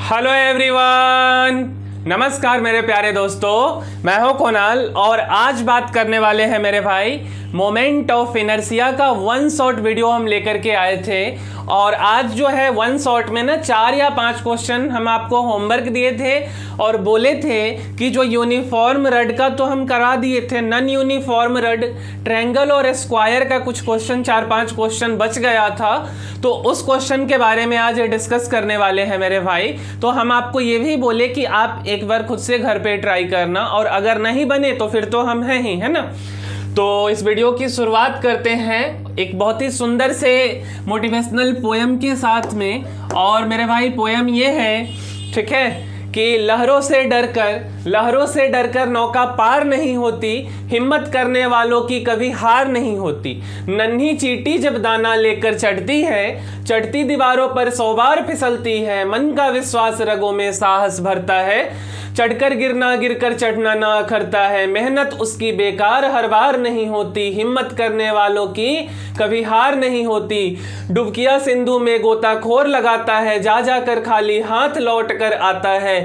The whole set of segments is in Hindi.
हेलो एवरीवन, नमस्कार मेरे प्यारे दोस्तों, मैं हूं कुणाल और आज बात करने वाले हैं मेरे भाई मोमेंट ऑफ इनर्शिया का वन शॉट वीडियो हम लेकर के आए थे। और आज जो है वन शॉट में ना 4 या 5 क्वेश्चन हम आपको होमवर्क दिए थे और बोले थे कि जो यूनिफॉर्म रड का तो हम करा दिए थे, नॉन यूनिफॉर्म रड, ट्रायंगल और स्क्वायर का कुछ क्वेश्चन 4-5 क्वेश्चन बच गया था, तो उस क्वेश्चन के बारे में आज डिस्कस करने वाले हैं मेरे भाई। तो हम आपको ये भी बोले कि आप एक बार खुद से घर पे ट्राई करना और अगर नहीं बने तो फिर तो हम हैं ही, है ना। तो इस वीडियो की शुरुआत करते हैं एक बहुत ही सुंदर से मोटिवेशनल पोयम के साथ में। और मेरे भाई पोयम ये है, ठीक है, कि लहरों से डरकर नौका पार नहीं होती, हिम्मत करने वालों की कभी हार नहीं होती। नन्ही चींटी जब दाना लेकर चढ़ती है, चढ़ती दीवारों पर 100 बार फिसलती है। मन का विश्वास रगों में साहस भरता है, चढ़कर गिरना गिरकर चढ़ना ना अखरता है। मेहनत उसकी बेकार हर बार नहीं होती, हिम्मत करने वालों की कभी हार नहीं होती। डुबकिया सिंधु में गोताखोर लगाता है, जा जाकर खाली हाथ लौट कर आता है।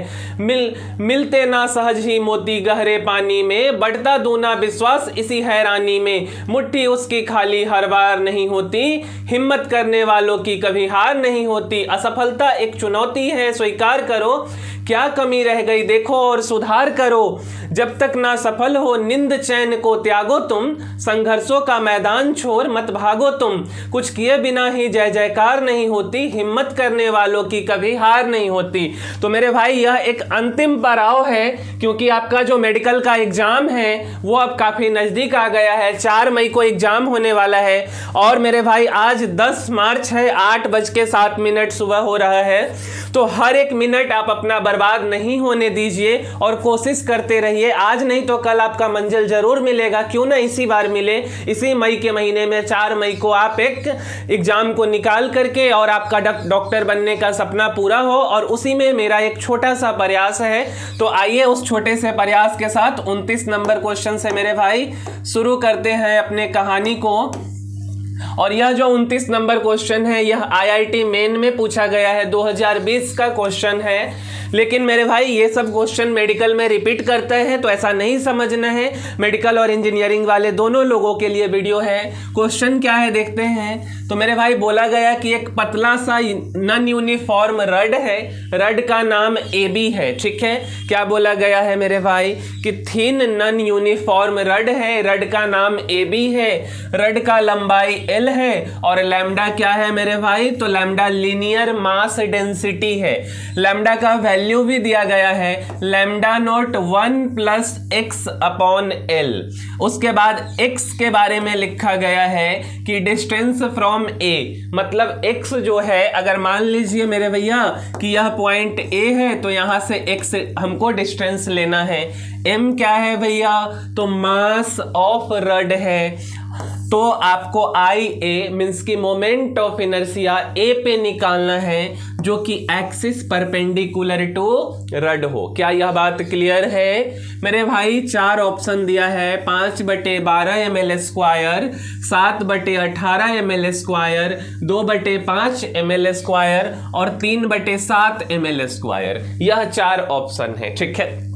मिलते ना सहज ही मोती गहरे पानी में, बढ़ता दूना विश्वास इसी हैरानी में। मुट्ठी उसकी खाली हर बार नहीं होती, हिम्मत करने वालों की कभी हार नहीं होती। असफलता एक चुनौती है, स्वीकार करो, क्या कमी रह गई देखो और सुधार करो। जब तक ना सफल हो निंद चैन को त्यागो तुम, संघर्षों का मैदान छोड़ मत भागो तुम। कुछ किए बिना ही जय जयकार नहीं होती, हिम्मत करने वालों की कभी हार नहीं होती। तो मेरे भाई यह एक अंतिम पड़ाव है, क्योंकि आपका जो मेडिकल का एग्जाम है वो अब काफ़ी नज़दीक आ गया है। 4 मई को एग्जाम होने वाला है और मेरे भाई आज 10 मार्च है, 8:07 सुबह हो रहा है। तो हर एक मिनट आप अपना बर्बाद नहीं होने दीजिए और कोशिश करते रहिए। आज नहीं तो कल आपका मंजिल जरूर मिलेगा, क्यों ना इसी बार मिले। इसी मई के महीने में 4 मई को आप एक एग्जाम को निकाल करके और आपका डॉक्टर बनने का सपना पूरा हो। और उसी में मेरा एक छोटा सा प्रयास है, तो आइए उस छोटे से प्रयास के साथ 29 नंबर क्वेश्चन से मेरे भाई शुरू करते हैं अपने कहानी को। और यह जो 29 नंबर क्वेश्चन है यह IIT मेन में पूछा गया है, 2020 का क्वेश्चन है। लेकिन मेरे भाई ये सब क्वेश्चन मेडिकल में रिपीट करते हैं, तो ऐसा नहीं समझना है। मेडिकल और इंजीनियरिंग वाले दोनों लोगों के लिए वीडियो है। क्वेश्चन क्या है देखते हैं। तो मेरे भाई बोला गया कि एक पतला सा नॉन यूनिफॉर्म रड है, रड का नाम AB है, ठीक है। क्या बोला गया है मेरे भाई कि थिन नॉन यूनिफॉर्म रड है, रड का नाम AB है, रड का लंबाई L है और लैम्डा क्या है मेरे भाई, तो लैम्डा लीनियर मास डेंसिटी है। लैम्डा का वैल्यू भी दिया गया है, लैम्डा नॉट 1 + x/L। उसके बाद x के बारे में लिखा गया है कि डिस्टेंस फ्रॉम A, मतलब x जो है, अगर मान लीजिए मेरे भैया कि यह पॉइंट A है तो यहां से x हमको डिस्टेंस लेना है। m क्या है भैया, तो मास ऑफ रड है। तो आपको IA मीन्स की मोमेंट ऑफ इनर्शिया A पे निकालना है, जो कि एक्सिस परपेंडिकुलर टू रड हो। क्या यह बात क्लियर है मेरे भाई। 4 ऑप्शन दिया है, 5/12 ml², 7/18 ml², 2/5 ml² और 3/7 ml²। यह 4 ऑप्शन है, ठीक है।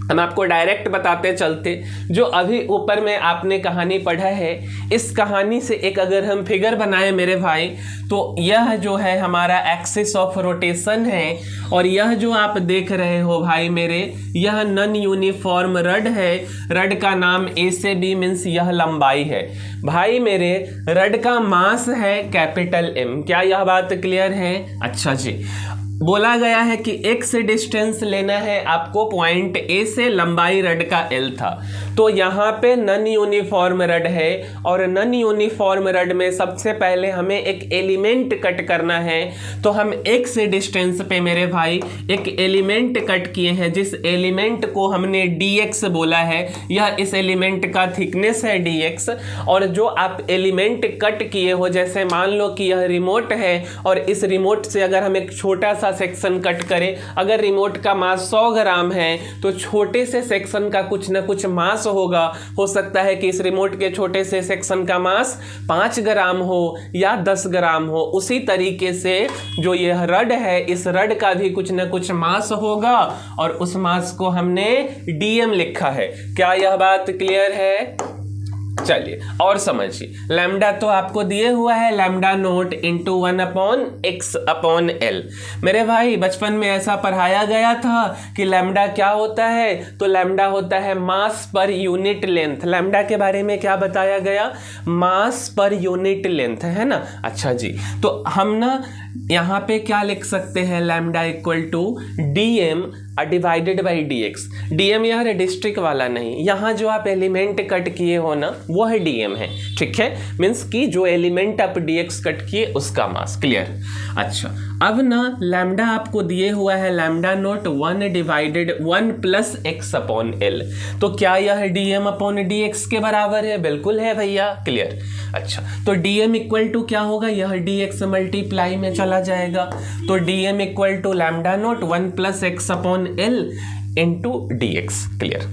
हम आपको डायरेक्ट बताते चलते, जो अभी ऊपर में आपने कहानी पढ़ा है, इस कहानी से एक अगर हम फिगर बनाए मेरे भाई, तो यह जो है हमारा एक्सिस ऑफ रोटेशन है। और यह जो आप देख रहे हो भाई मेरे, यह नॉन यूनिफॉर्म रड है। रड का नाम A से B मीन्स यह लंबाई है भाई मेरे। रड का मास है कैपिटल M। क्या यह बात क्लियर है? अच्छा जी। बोला गया है कि x डिस्टेंस लेना है आपको पॉइंट A से, लंबाई रड का L था। तो यहाँ पे नॉन यूनिफॉर्म रड है और नॉन यूनिफॉर्म रड में सबसे पहले हमें एक एलिमेंट कट करना है। तो हम x डिस्टेंस पे मेरे भाई एक एलिमेंट कट किए हैं, जिस एलिमेंट को हमने dx बोला है। यह इस एलिमेंट का थिकनेस है dx। और जो आप एलिमेंट कट किए हो, जैसे मान लो कि यह रिमोट है और इस रिमोट से अगर हम एक छोटा सा सेक्शन कट करे। अगर रिमोट का मास 100 ग्राम है तो छोटे से सेक्शन का कुछ ना कुछ मास होगा। हो सकता है कि इस रिमोट के छोटे से सेक्शन का मास 5 ग्राम हो या 10 ग्राम हो। उसी तरीके से जो यह रड है, इस रड का भी कुछ ना कुछ मास होगा और उस मास को हमने डीएम लिखा है। क्या यह बात क्लियर है? चलिए और समझिए। लैम्डा तो आपको दिए हुआ है, लैम्डा नोट इंटू 1/x/L। मेरे भाई बचपन में ऐसा पढ़ाया गया था कि लैम्डा क्या होता है, तो लैम्डा होता है मास पर यूनिट लेंथ। लैम्डा के बारे में क्या बताया गया? मास पर यूनिट लेंथ, है ना। अच्छा जी, तो हम ना यहाँ पे क्या लिख सकते हैं? Lambda equal to DM divided by DX. DM यह डिस्ट्रिक्ट वाला नहीं, यहाँ जो आप एलिमेंट कट किए हो ना वो है डीएम है, ठीक है। मीन्स कि जो एलिमेंट आप डीएक्स कट किए उसका मास। क्लियर? अच्छा, अब ना लैम्डा आपको दिए हुआ है लैम्डा नोट 1/1+x/L। तो क्या यह डीएम अपॉन डीएक्स के बराबर है? बिल्कुल है भैया। क्लियर? अच्छा, तो डीएम इक्वल टू क्या होगा? यह डीएक्स मल्टीप्लाई में चला जाएगा, तो DM equal to lambda naught 1+x/L into DX. Clear?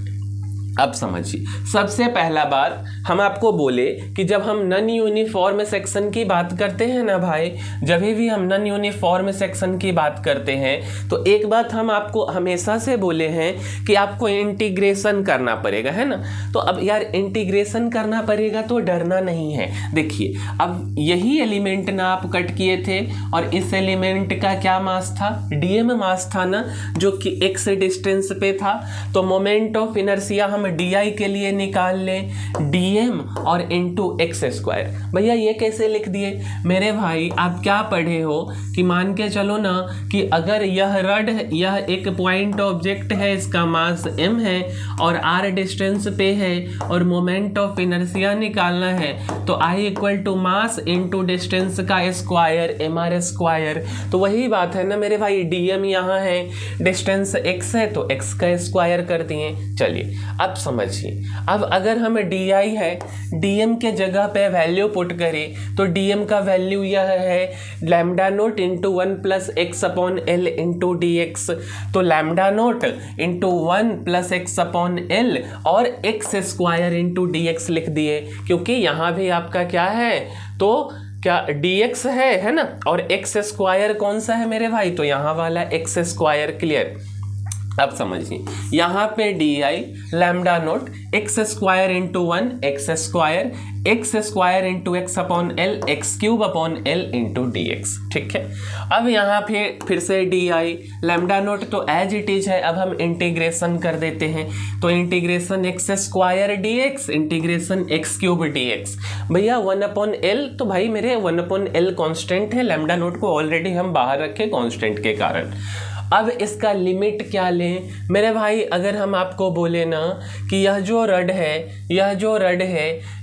अब समझिए, सबसे पहला बात हम आपको बोले कि जब हम नॉन यूनिफॉर्म सेक्शन की बात करते हैं ना भाई, जब भी हम नॉन यूनिफॉर्म सेक्शन की बात करते हैं तो एक बात हम आपको हमेशा से बोले हैं कि आपको इंटीग्रेशन करना पड़ेगा, है ना। तो अब यार इंटीग्रेशन करना पड़ेगा तो डरना नहीं है। देखिए, अब यही एलिमेंट ना आप कट किए थे और इस एलिमेंट का क्या मास था? डीएम मास था ना, जो कि x डिस्टेंस पे था। तो मोमेंट ऑफ इनर्शिया हम डी के लिए निकाल लें, डीएम और इंटू एक्स स्क्वायर। भैया ये कैसे लिख दिए? मेरे भाई आप क्या पढ़े हो कि मान के चलो ना कि अगर यह रड, यह एक पॉइंट ऑब्जेक्ट है, इसका मास m है और r डिस्टेंस पे है और मोमेंट ऑफ इनर्शिया निकालना है, तो I equal to mass into distance का स्क्वायर mr स्क्वायर। तो वही बात है ना मेरे भाई, डीएम यहाँ है, डिस्टेंस x है तो x का स्क्वायर कर दिए। चलिए अब समझिए, अब अगर हम डी है, डीएम के जगह पे वैल्यू पुट करें तो डीएम का वैल्यू यह है lambda naught into 1+x/L into DX. तो लैम्डा नोट इंटू 1+x/L और एक्स स्क्वायर इंटू डीएक्स लिख दिए, क्योंकि यहाँ भी आपका क्या है? तो क्या dx है ना, और एक्स स्क्वायर कौन सा है मेरे भाई? तो यहाँ वाला एक्स स्क्वायर। क्लियर? अब समझिए, यहाँ पे D lambda naught x square into 1 x square into x/L x³ into dx। ठीक है, अब यहाँ फिर से डी लैम्डा नोट तो एज इट इज है। अब हम इंटीग्रेशन कर देते हैं, तो integration x square dx integration x³ dx। भैया 1/L, तो भाई मेरे 1/L कॉन्स्टेंट है, लैम्डा नोट को ऑलरेडी हम बाहर रखे कॉन्स्टेंट के कारण। अब इसका लिमिट क्या लें मेरे भाई? अगर हम आपको बोले ना कि यह जो रड है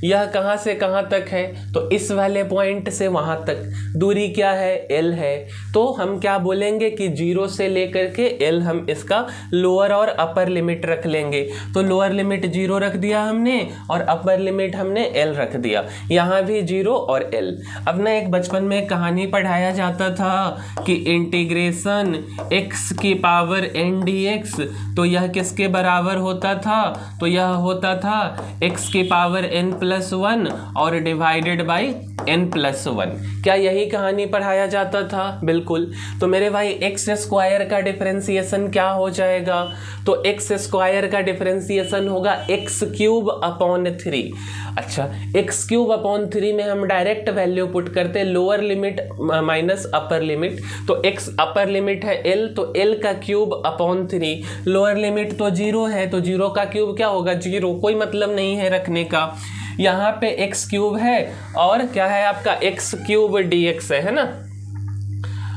यह कहाँ से कहाँ तक है, तो इस वाले पॉइंट से वहाँ तक दूरी क्या है? L है। तो हम क्या बोलेंगे कि 0 से लेकर के L हम इसका लोअर और अपर लिमिट रख लेंगे। तो लोअर लिमिट 0 रख दिया हमने और अपर लिमिट हमने L रख दिया, यहाँ भी 0 और L। अब ना एक बचपन में कहानी पढ़ाया जाता था कि इंटीग्रेशन x की पावर n dx, तो यह किसके बराबर होता था? तो यह होता था x की पावर n+1 और डिवाइडेड बाई n+1। क्या यही कहानी पढ़ाया जाता था? बिल्कुल। तो मेरे भाई एक्स स्क्वायर का डिफरेंशिएशन क्या हो जाएगा? तो एक्स स्क्वायर का डिफरेंशिएशन होगा x³/3। अच्छा, x³/3 में हम डायरेक्ट वैल्यू पुट करते, lower limit minus upper limit. तो x अपर लिमिट है L, तो L का क्यूब/3, लोअर लिमिट तो 0 है, तो 0 का क्यूब क्या होगा? 0। कोई मतलब नहीं है रखने का। यहाँ पे x³ है और क्या है आपका x³ dx है ना।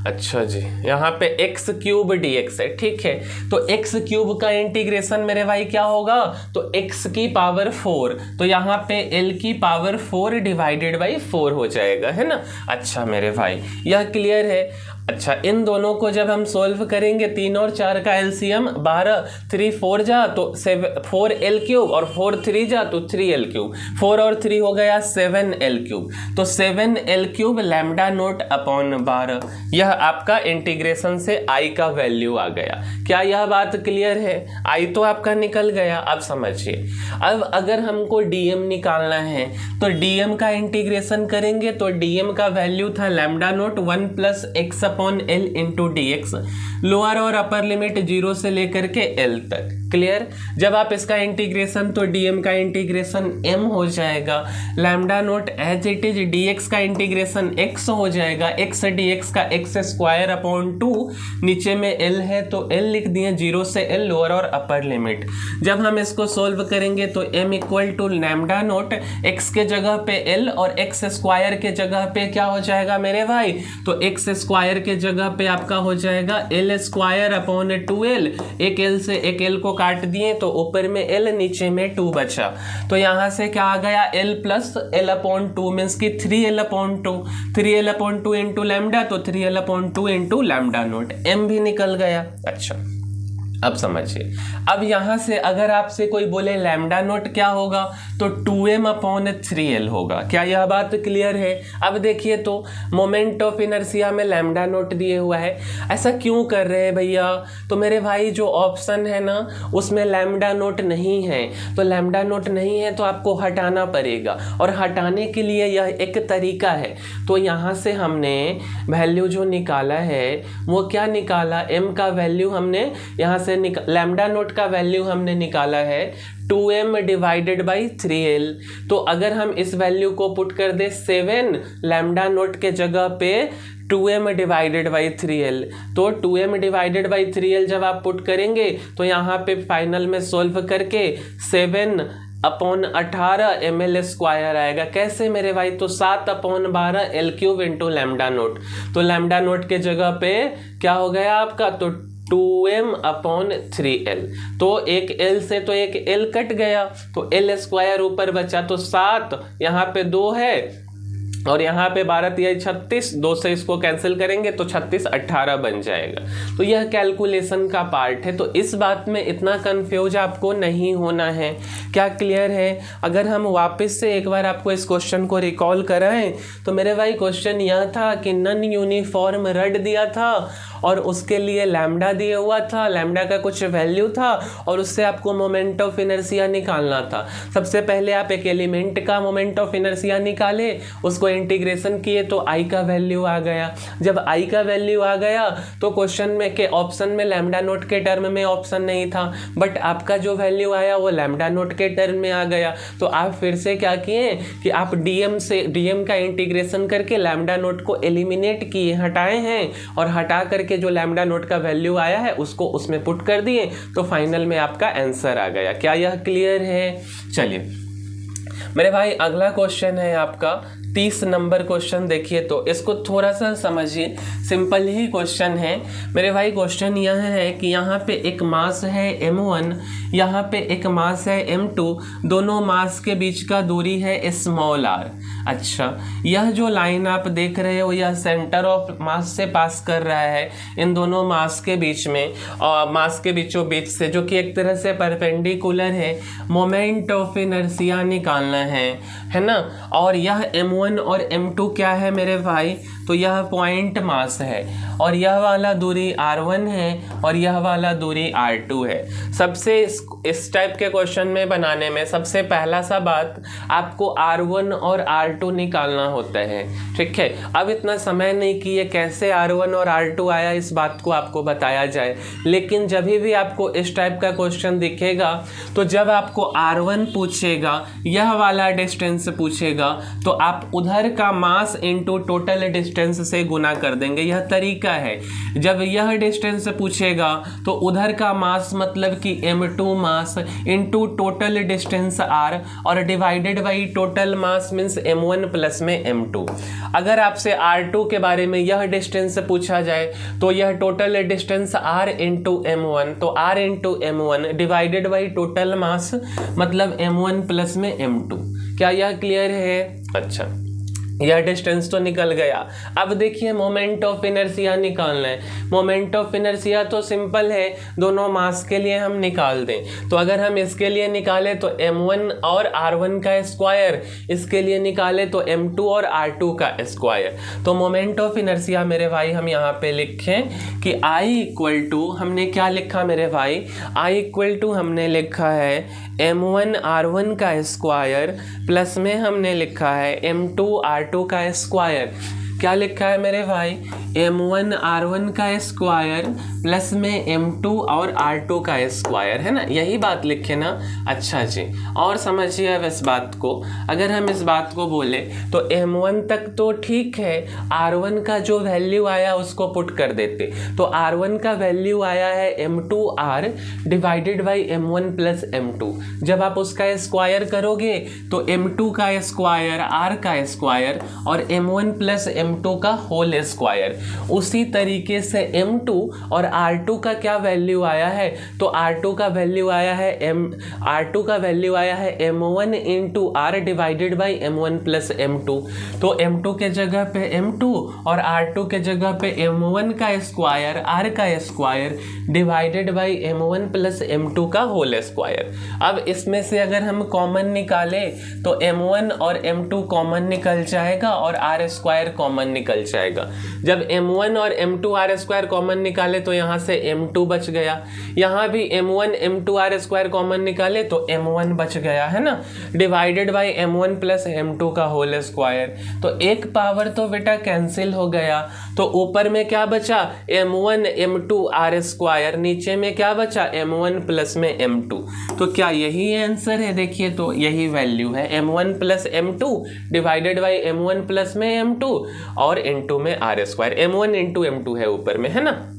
अच्छा जी, यहाँ पे x³ dx है। ठीक है, तो x³ का इंटीग्रेशन मेरे भाई क्या होगा? तो x की पावर 4, तो यहाँ पे L की पावर 4 डिवाइडेड बाई 4 हो जाएगा, है ना। अच्छा मेरे भाई, यह क्लियर है। अच्छा, इन दोनों को जब हम सोल्व करेंगे 3 और 4 का एलसीएम 12, 3 4 जा तो 4l³ और 4 3 जा तो 3l³, 4 और 3 हो गया 7l³, तो 7l³ लैम्डा नोट अपॉन 12, यह आपका इंटीग्रेशन से आई का वैल्यू आ गया। क्या यह बात क्लियर है? आई तो आपका निकल गया। अब समझिए, अब अगर हमको डीएम निकालना है तो डीएम का इंटीग्रेशन करेंगे तो डीएम का वैल्यू था lambda note 1 + x upon L into D x, lower और अपर लिमिट 0 से लेकर के एल तक। क्लियर? जब आप इसका इंटीग्रेशन तो डीएम का इंटीग्रेशन m हो जाएगा, lambda naught as it is, dx का इंटीग्रेशन x हो जाएगा, x dx का x² अपॉन 2, नीचे में l है तो l लिख दिए, 0 से l लोअर और अपर लिमिट। जब हम इसको सोल्व करेंगे तो m equal to lambda naught x के जगह पे l और x² के जगह पे क्या हो जाएगा मेरे भाई, तो x² के जगह पे आपका हो जाएगा l² अपॉन 2l, एक l से एक l को काट दिए तो ऊपर में l नीचे में 2 बचा, तो यहाँ से क्या आ गया l + l/2 मीन्स की 3l/2, 3l/2 इंटू लैम्डा तो 3l/2 into lambda note, m भी निकल गया। अच्छा, अब समझिए, अब यहाँ से अगर आपसे कोई बोले लैम्डा नोट क्या होगा तो 2m/3l होगा। क्या यह बात क्लियर है? अब देखिए तो मोमेंट ऑफ इनर्शिया में लैम्डा नोट दिए हुआ है, ऐसा क्यों कर रहे हैं भैया? तो मेरे भाई जो ऑप्शन है ना उसमें लैम्डा नोट नहीं है, तो लैम्डा नोट नहीं है तो आपको हटाना पड़ेगा, और हटाने के लिए यह एक तरीका है। तो यहाँ से हमने वैल्यू जो निकाला है वो क्या निकाला, m का वैल्यू हमने यहाँ से लैम्डा नोट का वैल्यू हमने निकाला है 2m डिवाइडेड बाई 3l। तो अगर हम इस वैल्यू को पुट कर दे 7 लैम्डा नोट के जगह पे 2m डिवाइडेड बाई 3l, तो 2m डिवाइडेड बाई 3l जब आप पुट करेंगे तो यहाँ पे फाइनल में सोल्व करके 7/18 ml² आएगा। कैसे मेरे भाई? तो 7/12 l³ इंटू लैम्डा नोट, तो लैम्डा नोट के जगह पे क्या हो गया आपका, तो 2m/3l, तो एक l से तो एक l कट गया तो l² ऊपर बचा, तो 7 यहाँ पे 2 है और यहाँ पे 12 × 36, 2 से इसको कैंसिल करेंगे तो 36 18 बन जाएगा। तो यह कैलकुलेशन का पार्ट है, तो इस बात में इतना कंफ्यूज आपको नहीं होना है। क्या क्लियर है? अगर हम वापस से एक बार आपको इस क्वेश्चन को रिकॉल कराएं तो मेरे भाई क्वेश्चन यह था कि नॉन यूनिफॉर्म रड दिया था और उसके लिए लैम्डा दिया हुआ था, लैम्डा का कुछ वैल्यू था और उससे आपको मोमेंट ऑफ इनर्शिया निकालना था। सबसे पहले आप एक एलिमेंट का मोमेंट ऑफ इनर्शिया निकाले, उसको इंटीग्रेशन किए तो आई का वैल्यू आ गया। जब आई का वैल्यू आ गया तो क्वेश्चन में के ऑप्शन में लैम्डा नोट के टर्म में ऑप्शन नहीं था, बट आपका जो वैल्यू आया वो लैम्डा नोट के टर्म में आ गया। तो आप फिर से क्या किए कि आप डीएम का इंटीग्रेशन करके लैम्डा नोट को एलिमिनेट किए, हटाए हैं, और हटा करके जो लैम्डा नोट का वैल्यू आया है उसको उसमें पुट कर दिए, तो फाइनल में आपका आंसर आ गया। क्या यह क्लियर है? चलिए मेरे भाई अगला क्वेश्चन है आपका 30 नंबर क्वेश्चन। देखिए तो इसको थोड़ा सा समझिए, सिंपल ही क्वेश्चन है मेरे भाई। क्वेश्चन यह है कि यहाँ पे एक मास है m1, यहाँ पे एक मास है m2, दोनों मास के बीच का दूरी है स्मॉल r। अच्छा, यह जो लाइन आप देख रहे हो यह सेंटर ऑफ मास से पास कर रहा है इन दोनों मास के बीच में, और मास के बीचों बीच से, जो कि एक तरह से परपेंडिकुलर है। मोमेंट ऑफ इनर्शिया निकालना है ना। और यह m1 और m2 क्या है मेरे भाई, तो यह पॉइंट मास है, और यह वाला दूरी r1 है और यह वाला दूरी r2 है। सबसे इस टाइप के क्वेश्चन में बनाने में सबसे पहला सा बात आपको r1 और r2 निकालना होता है, ठीक है। अब इतना समय नहीं कि ये कैसे r1 और r2 आया, इस बात को आपको बताया जाए, लेकिन जब भी आपको इस टाइप का क्वेश्चन दिखेगा तो जब आपको r1 पूछेगा, यह वाला डिस्टेंस पूछेगा, तो आप उधर का मास इनटू टोटल डिस्टेंस से गुना कर देंगे। यह तरीका है। जब यह डिस्टेंस पूछेगा तो उधर का मास मतलब कि m2 mass into total distance r, और divided by total mass means m1 plus में m2। अगर आपसे r2 के बारे में यह डिस्टेंस पूछा जाए तो यह total distance r into m1, तो r into m1 divided by total mass मतलब m1 प्लस में m2। क्या यह क्लियर है? अच्छा, यह डिस्टेंस तो निकल गया। अब देखिए मोमेंट ऑफ इनर्शिया निकालना है। मोमेंट ऑफ इनर्शिया तो सिंपल है, दोनों मास के लिए हम निकाल दें। तो अगर हम इसके लिए निकालें तो m1 और r1 का स्क्वायर, इसके लिए निकाले तो m2 और r2 का स्क्वायर। तो मोमेंट ऑफ इनर्शिया मेरे भाई हम यहाँ पे लिखें कि I इक्वल टू, हमने क्या लिखा मेरे भाई, I इक्वल टू हमने लिखा है m1 r1 का स्क्वायर प्लस में हमने लिखा है m2 r2 का स्क्वायर। क्या लिखा है मेरे भाई, m1 r1 का स्क्वायर प्लस में m2 और r2 का स्क्वायर, है ना, यही बात लिखे ना। अच्छा जी, और समझिए अब इस बात को, अगर हम इस बात को बोले तो m1 तक तो ठीक है, r1 का जो वैल्यू आया उसको पुट कर देते। तो r1 का वैल्यू आया है m2r divided by m1 plus m2। जब आप उसका स्क्वायर करोगे तो m2 का स्क्वायर, r का स्क्वायर और m1 प्लस m2 का होल स्क्वायर। उसी तरीके से m2 और r2 का क्या वैल्यू आया है, तो r2 का वैल्यू आया है m1 into r divided by m1 plus m2। तो m2 के जगह पे m2 और r2 के जगह पे m1 का स्क्वायर, r का square divided by m1 plus m2 का होल स्क्वायर। अब इसमें से अगर हम कॉमन निकाले तो m1 और m2 कॉमन निकल जाएगा और r स्क्वायर कॉमन निकल जाएगा। जब m1 और m2 r स्क्वायर कॉमन निकाले तो यहाँ से m2 बच गया, यहाँ भी m1 m2 r square common निकाले तो m1 बच गया, है ना, divided by m1 plus m2 का होल स्क्वायर। तो एक पावर तो बेटा कैंसिल हो गया, तो ऊपर में क्या बचा, m1 m2 r स्क्वायर, नीचे में क्या बचा, m1 प्लस में m2। तो क्या यही आंसर है, देखिए तो यही वैल्यू है, m1 plus m2 divided by m1 plus में m2 और इंटू में r square, m1 into m2 है ऊपर में, है ना।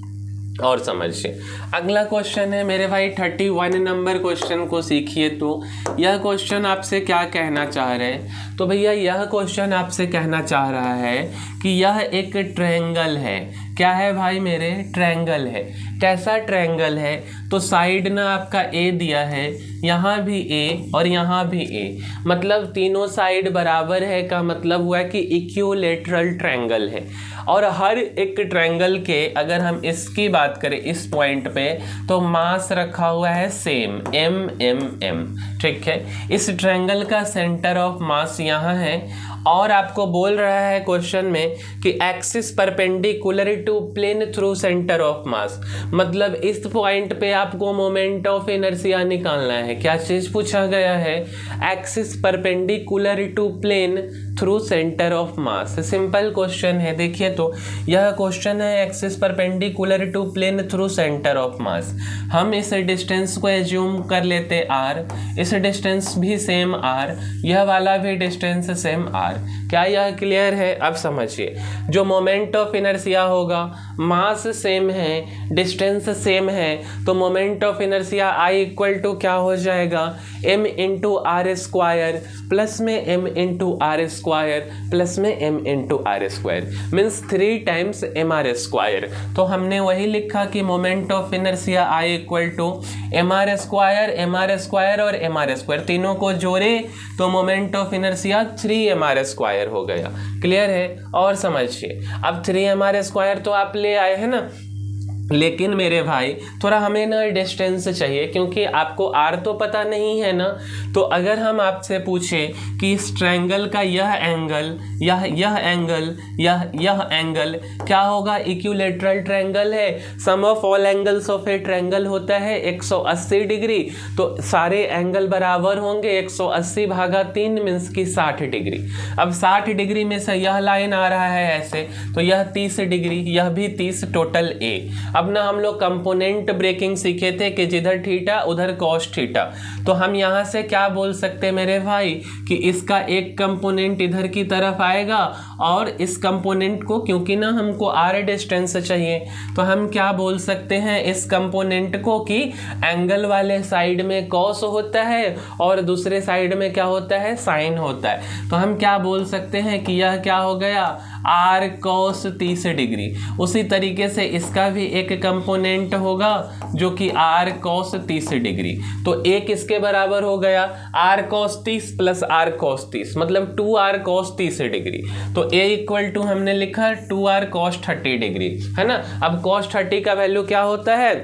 और समझिए अगला क्वेश्चन है मेरे भाई 31 नंबर क्वेश्चन को सीखिए। तो यह क्वेश्चन आपसे क्या कहना चाह रहे हैं, तो भैया यह क्वेश्चन आपसे कहना चाह रहा है कि यह एक ट्रायंगल है। क्या है भाई मेरे, ट्रायंगल है। कैसा ट्रायंगल है, तो साइड ना आपका ए दिया है, यहाँ भी ए और यहाँ भी ए, मतलब तीनों साइड बराबर है का मतलब हुआ कि इक्विलैटरल ट्रायंगल है। और हर एक ट्रायंगल के अगर हम इसकी बात करें इस पॉइंट पे तो मास रखा हुआ है सेम m, ठीक है। इस ट्रायंगल का सेंटर ऑफ मास यहाँ है और आपको बोल रहा है क्वेश्चन में कि axis perpendicular to plane through centre of mass, मतलब इस पॉइंट पे आपको मोमेंट ऑफ इनर्शिया निकालना है। क्या चीज़ पूछा गया है, axis perpendicular to plane through centre of mass. Simple question है, देखिए तो यह क्वेश्चन है axis perpendicular to plane through centre of mass. हम इस डिस्टेंस को एज्यूम कर लेते r, इस डिस्टेंस भी सेम r, यह वाला भी डिस्टेंस सेम r। क्या यह क्लियर है? अब समझिए, जो मोमेंट ऑफ इनर्शिया होगा, मास सेम है, डिस्टेंस सेम है, तो moment of inertia I equal to क्या हो जाएगा, m into R square plus में m into R square plus में m into R square, means 3 times M R square. तो हमने वही लिखा कि moment of inertia I equal to M R square और एम आर स्क्वायर, तीनों को जोड़े तो moment of inertia 3 M R square हो गया। क्लियर है? और समझिए, अब 3 एम आर स्क्वायर तो आप ले आए हैं ना, लेकिन मेरे भाई थोड़ा हमें ना डिस्टेंस चाहिए, क्योंकि आपको आर तो पता नहीं है ना। तो अगर हम आपसे पूछें कि इस ट्रायंगल का यह एंगल, यह एंगल क्या होगा, इक्विलैटरल ट्रायंगल है, sum of all angles of a triangle होता है 180 डिग्री, तो सारे एंगल बराबर होंगे, 180 भागा 3 मीन्स की 60 डिग्री। अब 60 डिग्री में से यह लाइन आ रहा है ऐसे, तो यह 30 डिग्री, यह भी 30, टोटल ए। अब ना हम लोग कंपोनेंट ब्रेकिंग सीखे थे कि जिधर थीटा उधर कॉस थीटा, तो हम यहाँ से क्या बोल सकते हैं मेरे भाई कि इसका एक कंपोनेंट इधर की तरफ आएगा और इस कंपोनेंट को, क्योंकि ना हमको आर डिस्टेंस चाहिए, तो हम क्या बोल सकते हैं इस कंपोनेंट को कि एंगल वाले साइड में कॉस होता है और दूसरे साइड में क्या होता है, साइन होता है। तो हम क्या बोल सकते हैं कि यह क्या हो गया, r cos 30 डिग्री। उसी तरीके से इसका भी एक कंपोनेंट होगा जो कि r cos 30 डिग्री। तो एक किसके बराबर हो गया, r cos 30 plus r cos 30 मतलब 2r cos 30 डिग्री। तो a इक्वल टू हमने लिखा 2r cos 30 डिग्री, है ना। अब cos 30 का वैल्यू क्या होता है,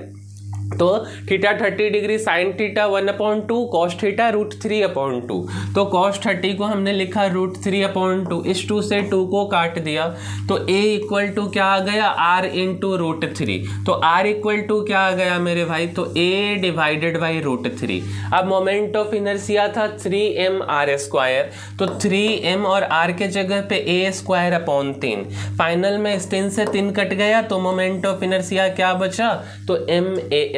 तो theta 30 degree sine theta 1/2 cos theta √3/2। तो कॉस 30 को हमने लिखा √3/2, इस 2 से 2 को काट दिया तो a इक्वल टू क्या आ गया, r इंटू √3। तो r इक्वल टू क्या आ गया मेरे भाई, तो a डिवाइडेड बाई √3। अब मोमेंट ऑफ इनर्शिया था 3m/r², तो 3m और r के जगह पे a²/3। फाइनल में इस 3 से 3 कट गया तो मोमेंट ऑफ इनर्शिया क्या बचा, तो ma²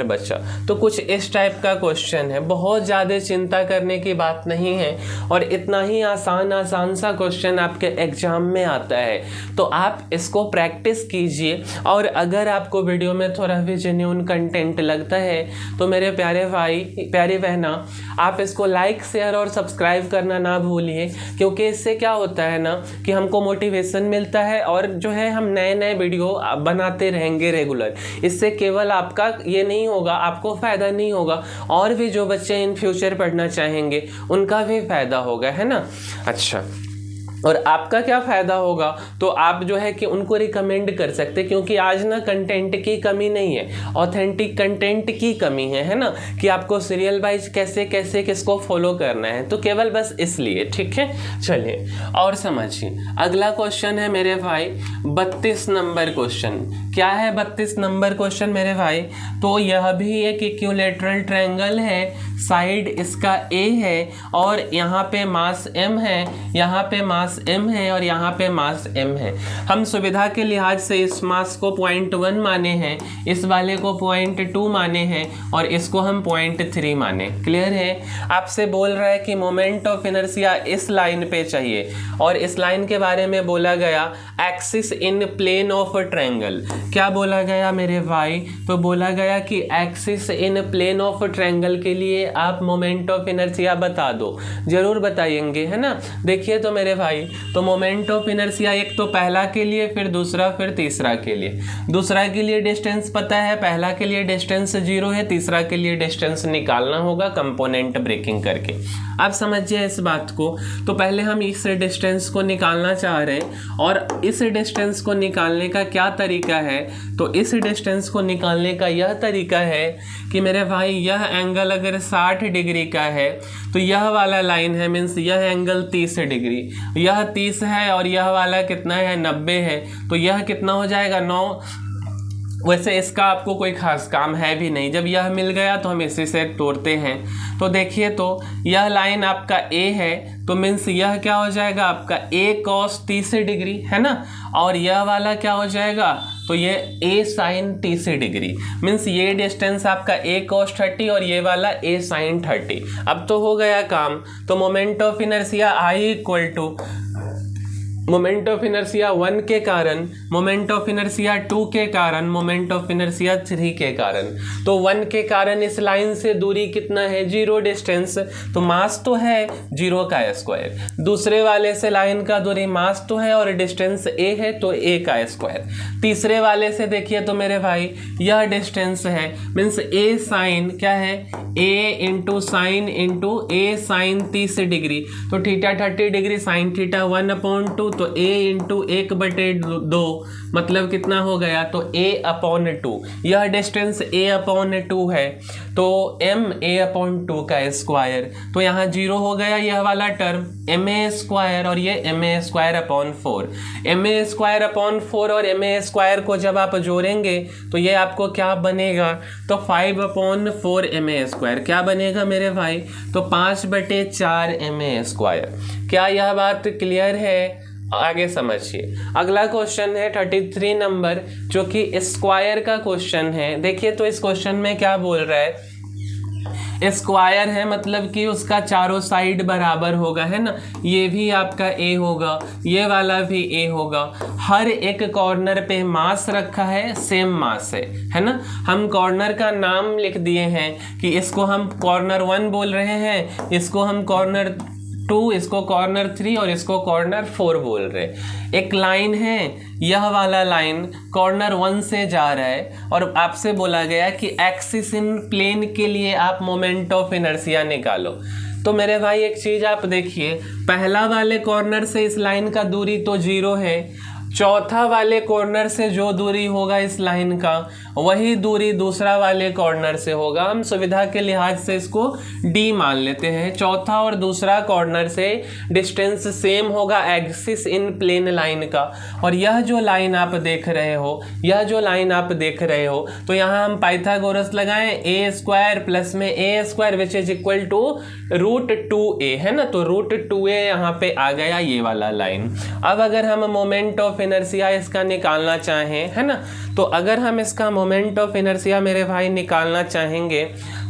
बचा। तो कुछ इस टाइप का क्वेश्चन है, बहुत ज़्यादा चिंता करने की बात नहीं है और इतना ही आसान सा क्वेश्चन आपके एग्जाम में आता है। तो आप इसको प्रैक्टिस कीजिए और अगर आपको वीडियो में थोड़ा भी जेन्युइन कंटेंट लगता है तो मेरे प्यारे भाई प्यारी बहना, आप इसको लाइक शेयर और सब्सक्राइब करना ना भूलिए, क्योंकि इससे क्या होता है ना कि हमको मोटिवेशन मिलता है और जो है हम नए नए वीडियो बनाते रहेंगे रेगुलर। इससे केवल आपका ये नहीं होगा, आपको फ़ायदा नहीं होगा, और भी जो बच्चे इन फ्यूचर पढ़ना चाहेंगे उनका भी फ़ायदा होगा, है ना। अच्छा, और आपका क्या फ़ायदा होगा, तो आप जो है कि उनको रिकमेंड कर सकते, क्योंकि आज ना कंटेंट की कमी नहीं है, ऑथेंटिक कंटेंट की कमी है ना, कि आपको सीरियल वाइज कैसे कैसे किसको फॉलो करना है, तो केवल बस इसलिए, ठीक है। चलिए और समझिए, अगला क्वेश्चन है मेरे भाई 32 नंबर क्वेश्चन। क्या है 32 नंबर क्वेश्चन मेरे भाई, तो यह भी एक इक्विलैटरल ट्रायंगल है, साइड इसका a है और यहाँ पे मास m है, यहाँ पे मास m है और यहाँ पे मास m है। हम सुविधा के लिहाज से इस मास को 0.1 माने हैं, इस वाले को 0.2 माने हैं और इसको हम 0.3 माने। क्लियर है। आपसे बोल रहा है कि मोमेंट ऑफ इनर्शिया इस लाइन पे चाहिए और इस लाइन के बारे में बोला गया axis in plane of triangle. क्या बोला गया मेरे भाई, तो बोला गया कि axis in plane of triangle के लिए आप मोमेंट ऑफ इनर्शिया बता दो। जरूर बताएंगे, है ना। देखिए तो मेरे भाई, तो मोमेंट ऑफ इनर्शिया एक तो पहला के लिए, फिर दूसरा, फिर तीसरा के लिए। दूसरा के लिए डिस्टेंस पता है, पहला के लिए डिस्टेंस 0 है, तीसरा के लिए डिस्टेंस निकालना होगा कंपोनेंट ब्रेकिंग करके। आप समझिए इस बात को। तो पहले हम इस डिस्टेंस को निकालना चाह रहे हैं और इस डिस्टेंस को निकालने का क्या तरीका है, तो इस डिस्टेंस को निकालने का यह तरीका है कि मेरे भाई यह एंगल अगर 60 डिग्री का है तो यह वाला लाइन है, मीन्स यह एंगल 30 डिग्री, यह 30 है और यह वाला कितना है 90 है, तो यह कितना हो जाएगा 9। वैसे इसका आपको कोई खास काम है भी नहीं, जब यह मिल गया तो हम इसी से तोड़ते हैं। तो देखिए तो यह लाइन आपका A है, तो मीन्स यह क्या हो जाएगा आपका A cos 30 डिग्री, है ना, और यह वाला क्या हो जाएगा, तो ये A sin 30 डिग्री। मीन्स ये डिस्टेंस आपका A cos 30 और ये वाला A sin 30। अब तो हो गया काम। तो moment of inertia I equal to moment of inertia 1 के कारण, मोमेंट ऑफ इनर्शिया 2 के कारण, मोमेंट ऑफ इनर्शिया 3 के कारण। तो 1 के कारण इस लाइन से दूरी कितना है 0 डिस्टेंस, तो मास तो है 0 का स्क्वायर। दूसरे वाले से लाइन का दूरी मास तो है और डिस्टेंस a है तो a का स्क्वायर। तीसरे वाले से देखिए तो मेरे भाई यह डिस्टेंस है, मीन्स a साइन क्या है a into sine into a sine 30 degree, तो थीटा 30 डिग्री साइन थीटा 1/2, तो a इंटू 1/2 मतलब कितना हो गया, तो a/2। यह डिस्टेंस a/2 है तो m a/2 का स्क्वायर, तो यहाँ 0 हो गया यह वाला टर्म ma² और ये ma²/4। ma²/4 और ma² को जब आप जोड़ेंगे तो ये आपको क्या बनेगा, तो 5/4 ma²। क्या बनेगा मेरे भाई, तो 5/4 ma²। क्या यह बात क्लियर है? आगे समझिए। अगला क्वेश्चन है 33 नंबर, जो कि स्क्वायर का क्वेश्चन है। देखिए तो इस क्वेश्चन में क्या बोल रहा है, स्क्वायर है मतलब कि उसका चारों साइड बराबर होगा, है ना। ये भी आपका A होगा, ये वाला भी A होगा। हर एक कॉर्नर पे मास रखा है, सेम मास है ना। हम कॉर्नर का नाम लिख दिए हैं कि इसको हम कॉर्नर 1 बोल रहे हैं, इसको हम कॉर्नर 2, इसको कॉर्नर 3 और इसको कॉर्नर 4 बोल रहे। एक लाइन है, यह वाला लाइन कॉर्नर 1 से जा रहा है और आपसे बोला गया कि एक्सिस इन प्लेन के लिए आप मोमेंट ऑफ इनर्शिया निकालो। तो मेरे भाई एक चीज़ आप देखिए, पहला वाले कॉर्नर से इस लाइन का दूरी तो 0 है, चौथा वाले कॉर्नर से जो दूरी होगा इस लाइन का वही दूरी दूसरा वाले कॉर्नर से होगा। हम सुविधा के लिहाज से इसको d मान लेते हैं। चौथा और दूसरा कॉर्नर से डिस्टेंस सेम होगा एक्सिस इन प्लेन लाइन का। और यह जो लाइन आप देख रहे हो, तो यहाँ हम पाइथागोरस लगाएं, a स्क्वायर प्लस में a square which is equal to √2a, है ना। तो √2a यहाँ पे आ गया ये वाला लाइन। अब अगर हम मोमेंट ऑफ इनर्शिया इसका निकालना चाहें, है ना, तो अगर हम इसका मोमेंट ऑफ इनर्शिया मेरे भाई निकालना चाहेंगे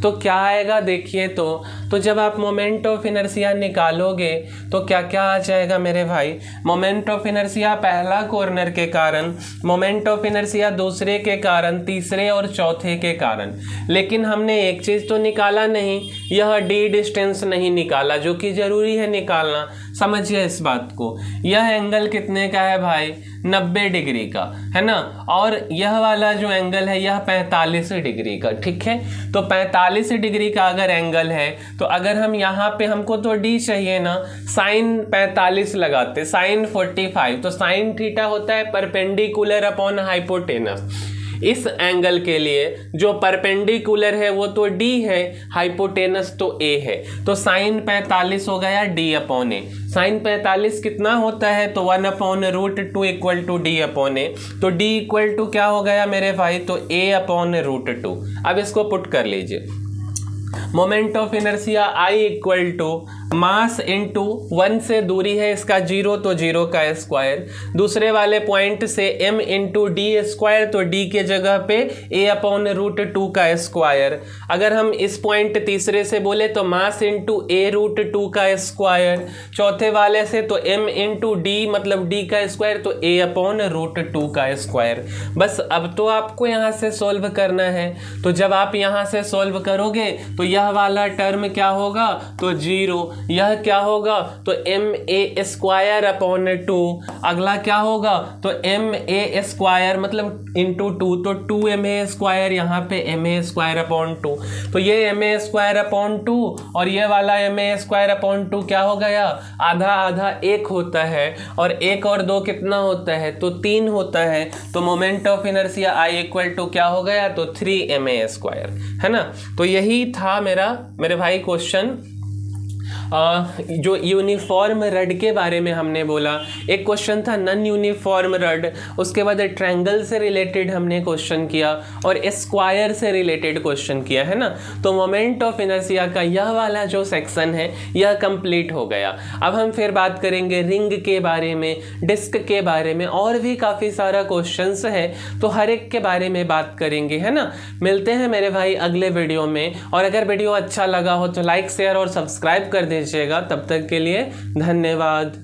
तो क्या आएगा देखिए। तो जब आप मोमेंट ऑफ इनर्शिया निकालोगे तो क्या क्या आ जाएगा मेरे भाई। मोमेंट ऑफ इनर्शिया पहला कॉर्नर के कारण, मोमेंट ऑफ इनर्शिया दूसरे के कारण, तीसरे और चौथे के कारण। लेकिन हमने एक चीज़ तो निकाला नहीं, यह d डिस्टेंस नहीं निकाला, जो कि ज़रूरी है निकालना। समझिए इस बात को। यह एंगल कितने का है भाई, 90 डिग्री का, है ना। और यह वाला जो एंगल है यह 45 डिग्री का, ठीक है। तो 45 डिग्री का अगर एंगल है तो अगर हम यहाँ पे, हमको तो d चाहिए ना, साइन 45 लगाते, साइन 45, तो साइन थीटा होता है परपेंडिकुलर अपॉन हाइपोटेनस। इस एंगल के लिए जो परपेंडिकुलर है वो तो d है, हाइपोटेनस तो a है। तो साइन 45 हो गया d अपॉन a। साइन 45 कितना होता है, तो 1/√2 equal to d upon a। तो d इक्वल टू क्या हो गया मेरे भाई, तो a अपॉन √2। अब इसको पुट कर लीजिए। Moment of inertia I equal to mass into 1 से दूरी है इसका 0, तो 0 का स्क्वायर, दूसरे वाले पॉइंट से m इंटू डी स्क्वायर, तो d के जगह पे a अपॉन √2 का स्क्वायर। अगर हम इस पॉइंट तीसरे से बोले तो मास इंटू a√2 का स्क्वायर, चौथे वाले से तो m इंटू डी मतलब d का स्क्वायर, तो a अपॉन √2 का स्क्वायर। बस अब तो आपको यहाँ से सॉल्व करना है। तो जब आप यहाँ से सॉल्व करोगे तो यह वाला टर्म क्या होगा, तो 0। यह क्या होगा, तो ma स्क्वायर अपॉन 2। अगला क्या होगा, तो ma स्क्वायर मतलब इंटू 2, तो 2ma स्क्वायर, यहाँ पे ma स्क्वायर अपॉन 2। तो ये ma स्क्वायर अपॉन 2 और ये वाला ma स्क्वायर अपॉन 2 क्या हो गया, आधा आधा 1 होता है, और 1 और 2 कितना होता है, तो 3 होता है। तो moment of inertia I equal to क्या हो गया, तो 3ma स्क्वायर, है ना। तो यही था मेरे भाई क्वेश्चन। जो यूनिफॉर्म रड के बारे में हमने बोला, एक क्वेश्चन था नॉन यूनिफॉर्म रड, उसके बाद ट्रायंगल से रिलेटेड हमने क्वेश्चन किया और स्क्वायर से रिलेटेड क्वेश्चन किया, है ना। तो मोमेंट ऑफ इनर्शिया का यह वाला जो सेक्शन है यह कंप्लीट हो गया। अब हम फिर बात करेंगे रिंग के बारे में, डिस्क के बारे में, और भी काफ़ी सारा क्वेश्चंस है, तो हर एक के बारे में बात करेंगे, है ना। मिलते हैं मेरे भाई अगले वीडियो में, और अगर वीडियो अच्छा लगा हो तो लाइक शेयर और सब्सक्राइब कर दीजिएगा। तब तक के लिए धन्यवाद।